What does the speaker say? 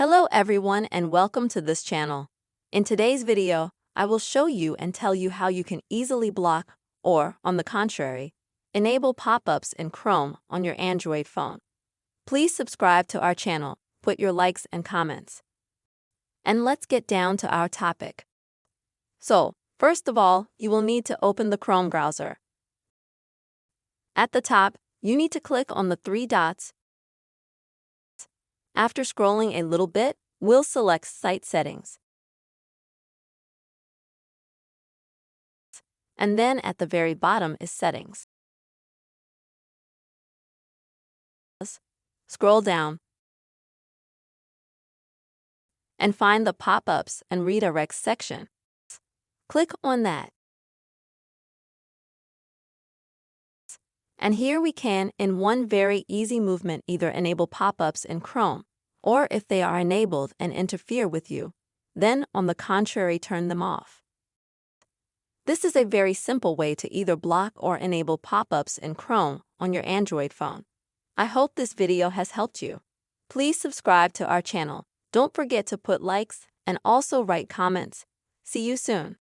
Hello everyone and welcome to this channel. In today's video, I will show you and tell you how you can easily block or, on the contrary, enable pop-ups in Chrome on your Android phone. Please subscribe to our channel, put your likes and comments. And let's get down to our topic. So, first of all, you will need to open the Chrome browser. At the top, you need to click on the three dots. After scrolling a little bit, we'll select Site Settings. And then at the very bottom is Settings. Scroll down and find the Pop-ups and Redirects section. Click on that. And here we can, in one very easy movement, either enable pop-ups in Chrome, or if they are enabled and interfere with you, then on the contrary turn them off. This is a very simple way to either block or enable pop-ups in Chrome on your Android phone. I hope this video has helped you. Please subscribe to our channel. Don't forget to put likes and also write comments. See you soon.